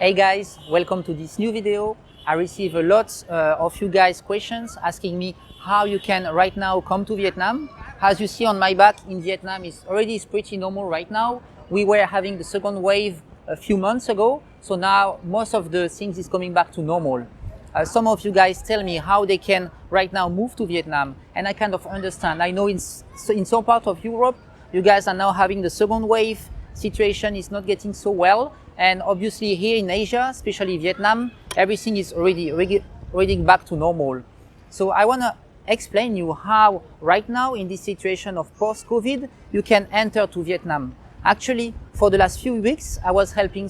Hey guys, welcome to this new video. I receive a lot of you guys questions asking me how you can right now come to Vietnam. As you see on my back in Vietnam is pretty normal right now. We were having the second wave a few months ago, so now most of the things is coming back to normal. Some of you guys tell me how they can right now move to Vietnam, and I kind of understand. I know in some part of Europe, you guys are now having the second wave. Situation is not getting so well, and obviously here in Asia, especially Vietnam, everything is already back to normal. So I want to explain you how right now in this situation of post-COVID, you can enter to Vietnam. Actually, for the last few weeks, I was helping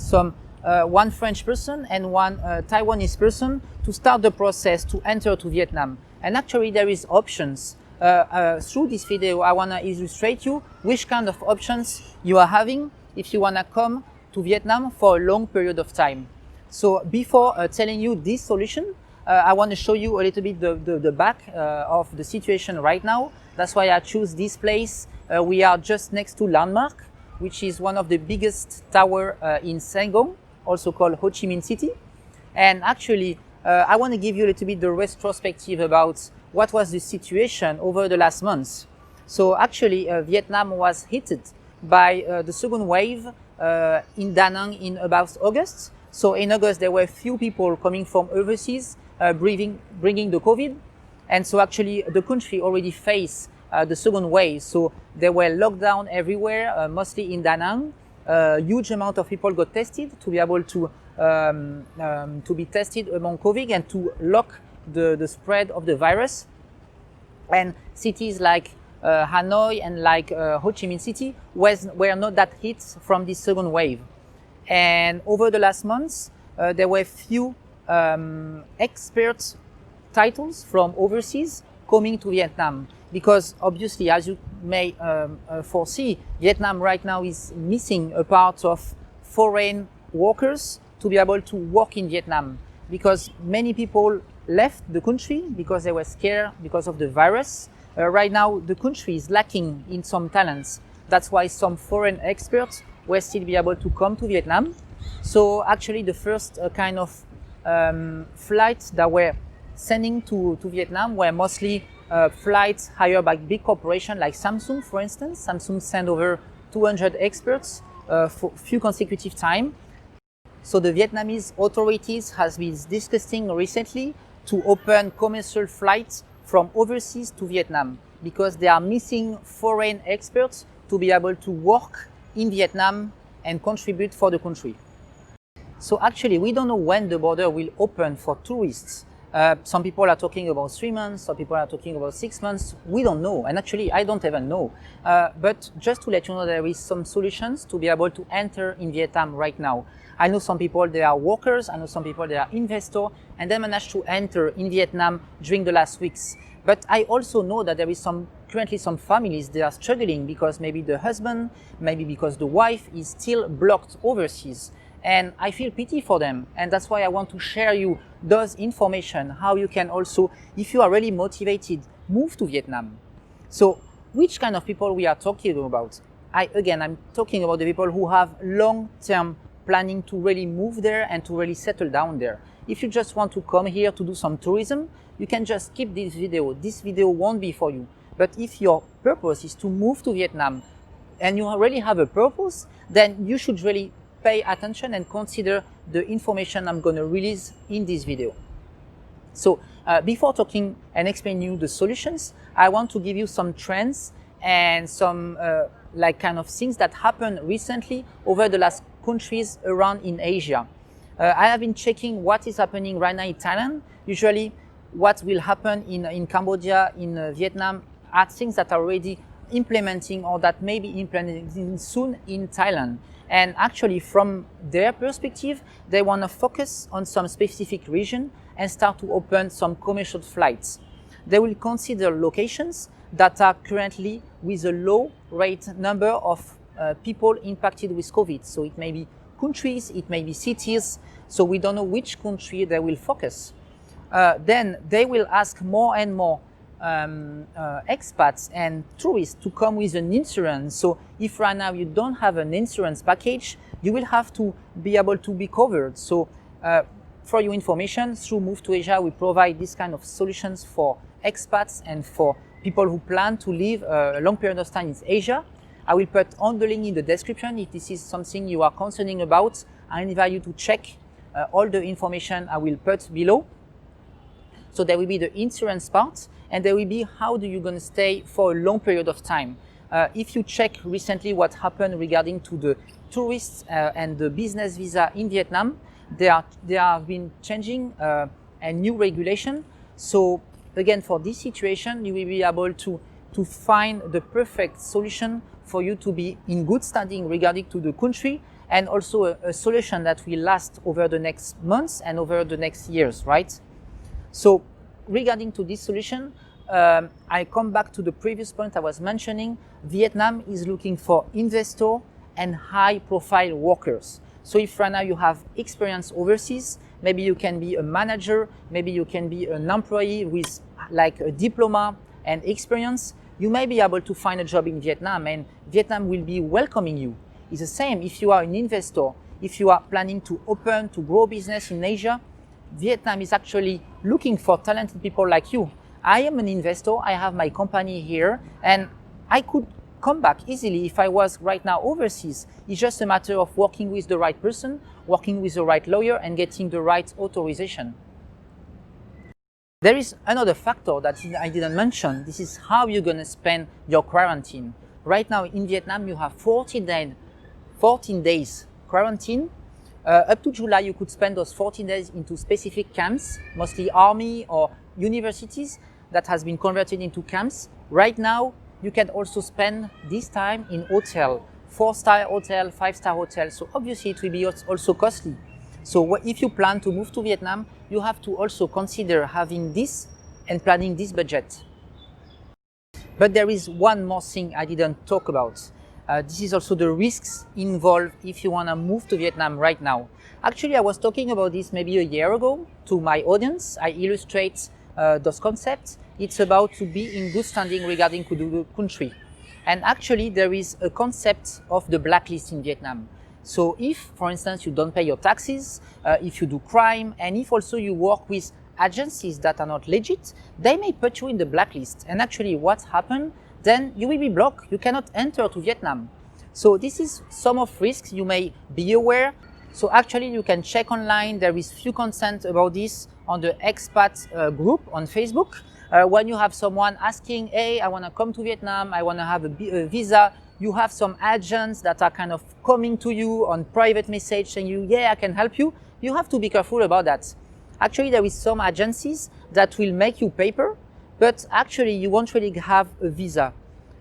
one French person and one Taiwanese person to start the process to enter to Vietnam. And actually there is options. Through this video, I want to illustrate you which kind of options you are having if you want to come to Vietnam for a long period of time. So before telling you this solution, I want to show you a little bit the back of the situation right now. That's why I choose this place. We are just next to Landmark, which is one of the biggest tower in Saigon, also called Ho Chi Minh City. And actually, I want to give you a little bit the retrospective about what was the situation over the last months. So actually, Vietnam was hit by the second wave in Da Nang in about August. So in August, there were few people coming from overseas bringing the COVID. And so actually, the country already faced the second wave. So there were lockdown everywhere, mostly in Da Nang. Huge amount of people got tested to be able to be tested among COVID and to lock the spread of the virus. And cities like Hanoi and like Ho Chi Minh City were not that hit from this second wave. And over the last months, there were few expert titles from overseas coming to Vietnam, because obviously, as you may foresee, Vietnam right now is missing a part of foreign workers to be able to work in Vietnam, because many people left the country because they were scared because of the virus. Right now, the country is lacking in some talents. That's why some foreign experts will still be able to come to Vietnam. So actually, the first kind of flights that were sending to Vietnam were mostly flights hired by big corporations like Samsung, for instance. Samsung sent over 200 experts for few consecutive time. So the Vietnamese authorities has been discussing recently to open commercial flights from overseas to Vietnam, because they are missing foreign experts to be able to work in Vietnam and contribute for the country. So actually, we don't know when the border will open for tourists. Some people are talking about 3 months, some people are talking about 6 months. We don't know, and actually I don't even know. But just to let you know, there is some solutions to be able to enter in Vietnam right now. I know some people, they are workers, I know some people, they are investors, and they managed to enter in Vietnam during the last weeks. But I also know that there is currently some families, they are struggling because maybe the husband, maybe because the wife is still blocked overseas. And I feel pity for them, and that's why I want to share you those information, how you can also, if you are really motivated, move to Vietnam. So which kind of people we are talking about? I'm talking about the people who have long-term planning to really move there and to really settle down there. If you just want to come here to do some tourism, you can just skip this video. This video won't be for you. But if your purpose is to move to Vietnam and you already have a purpose, then you should really pay attention and consider the information I'm going to release in this video. So before talking and explaining you the solutions, I want to give you some trends and some kind of things that happened recently over the last countries around in Asia. I have been checking what is happening right now in Thailand. Usually what will happen in Cambodia, in Vietnam, are things that are already implementing or that may be implementing soon in Thailand. And actually, from their perspective, they want to focus on some specific region and start to open some commercial flights. They will consider locations that are currently with a low rate number of people impacted with COVID. So it may be countries, it may be cities. So we don't know which country they will focus. Then they will ask more and more expats and tourists to come with an insurance. So if right now you don't have an insurance package, you will have to be able to be covered. So for your information, through Move to Asia, we provide this kind of solutions for expats and for people who plan to live a long period of time in Asia. I will put on the link in the description if this is something you are concerning about. I invite you to check all the information I will put below. So there will be the insurance part, and there will be how do you going to stay for a long period of time. If you check recently what happened regarding to the tourists and the business visa in Vietnam, they have been changing a new regulation. So again, for this situation, you will be able to find the perfect solution for you to be in good standing regarding to the country, and also a solution that will last over the next months and over the next years, right? So regarding to this solution, I come back to the previous point I was mentioning. Vietnam is looking for investor and high profile workers. So if right now you have experience overseas, maybe you can be a manager, maybe you can be an employee with like a diploma and experience, you may be able to find a job in Vietnam, and Vietnam will be welcoming you. It's the same if you are an investor, if you are planning to grow business in Asia, Vietnam is actually looking for talented people like you. I am an investor, I have my company here, and I could come back easily if I was right now overseas. It's just a matter of working with the right person, working with the right lawyer, and getting the right authorization. There is another factor that I didn't mention. This is how you're going to spend your quarantine. Right now in Vietnam, you have 14 days quarantine. Up to July, you could spend those 14 days into specific camps, mostly army or universities that has been converted into camps. Right now, you can also spend this time in hotel, 4-star hotel, 5-star hotel. So obviously it will be also costly. So if you plan to move to Vietnam, you have to also consider having this and planning this budget. But there is one more thing I didn't talk about. This is also the risks involved if you want to move to Vietnam right now. Actually, I was talking about this maybe a year ago to my audience. I illustrate those concepts. It's about to be in good standing regarding to the country. And actually, there is a concept of the blacklist in Vietnam. So if, for instance, you don't pay your taxes, if you do crime, and if also you work with agencies that are not legit, they may put you in the blacklist. And actually what happened, then you will be blocked. You cannot enter to Vietnam. So this is some of risks you may be aware. So actually you can check online. There is few consent about this on the expat group on Facebook. When you have someone asking, hey, I want to come to Vietnam, I want to have a visa, you have some agents that are kind of coming to you on private message saying you, yeah, I can help you. You have to be careful about that. Actually, there is some agencies that will make you paper, but actually you won't really have a visa.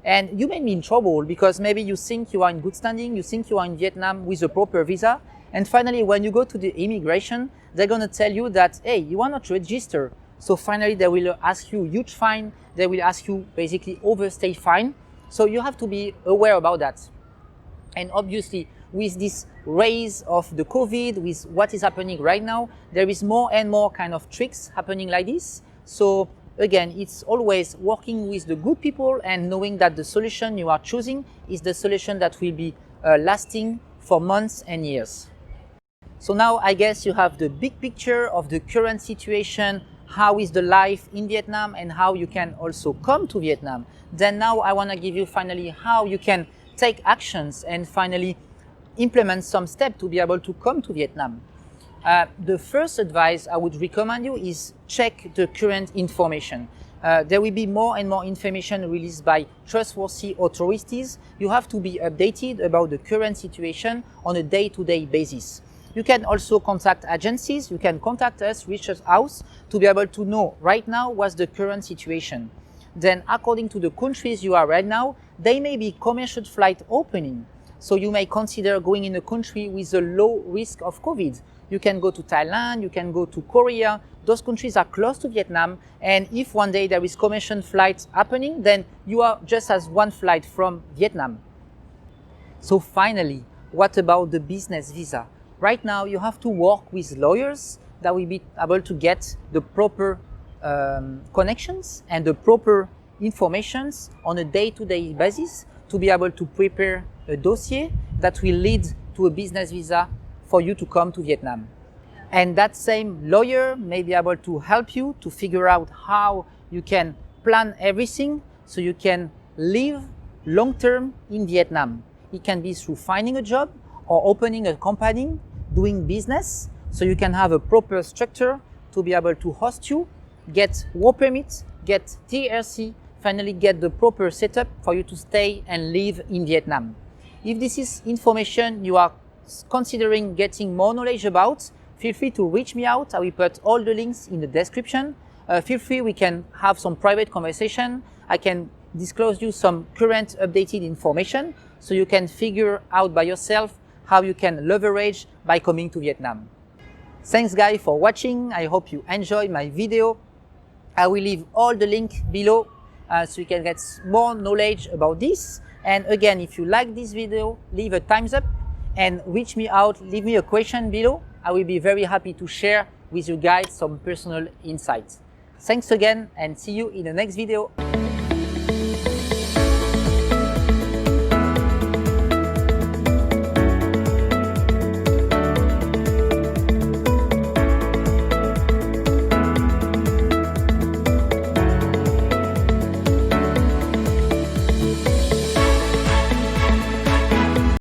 And you may be in trouble because maybe you think you are in good standing, you think you are in Vietnam with a proper visa, and finally when you go to the immigration, they're going to tell you that, hey, you are not registered. So finally they will ask you huge fine, they will ask you basically overstay fine. So you have to be aware about that. And obviously with this rise of the COVID, with what is happening right now, there is more and more kind of tricks happening like this. So again, it's always working with the good people and knowing that the solution you are choosing is the solution that will be lasting for months and years. So now I guess you have the big picture of the current situation, how is the life in Vietnam and how you can also come to Vietnam. Then now I want to give you finally how you can take actions and finally implement some steps to be able to come to Vietnam. The first advice I would recommend you is check the current information. There will be more and more information released by trustworthy authorities. You have to be updated about the current situation on a day-to-day basis. You can also contact agencies, you can contact us, reach us out to be able to know right now what's the current situation. Then according to the countries you are right now, they may be commercial flight opening. So you may consider going in a country with a low risk of COVID. You can go to Thailand, you can go to Korea. Those countries are close to Vietnam. And if one day there is commercial flights happening, then you are just as one flight from Vietnam. So finally, what about the business visa? Right now, you have to work with lawyers that will be able to get the proper connections and the proper informations on a day-to-day basis to be able to prepare a dossier that will lead to a business visa for you to come to Vietnam. And that same lawyer may be able to help you to figure out how you can plan everything so you can live long-term in Vietnam. It can be through finding a job or opening a company, doing business, so you can have a proper structure to be able to host you, get work permit, get TRC, finally get the proper setup for you to stay and live in Vietnam. If this is information you are considering getting more knowledge about, feel free to reach me out. I will put all the links in the description. Feel free, we can have some private conversation. I can disclose you some current updated information so you can figure out by yourself how you can leverage by coming to Vietnam. Thanks guys for watching. I hope you enjoyed my video. I will leave all the link below so you can get more knowledge about this. And again, if you like this video, leave a thumbs up and reach me out, leave me a question below. I will be very happy to share with you guys some personal insights. Thanks again and see you in the next video.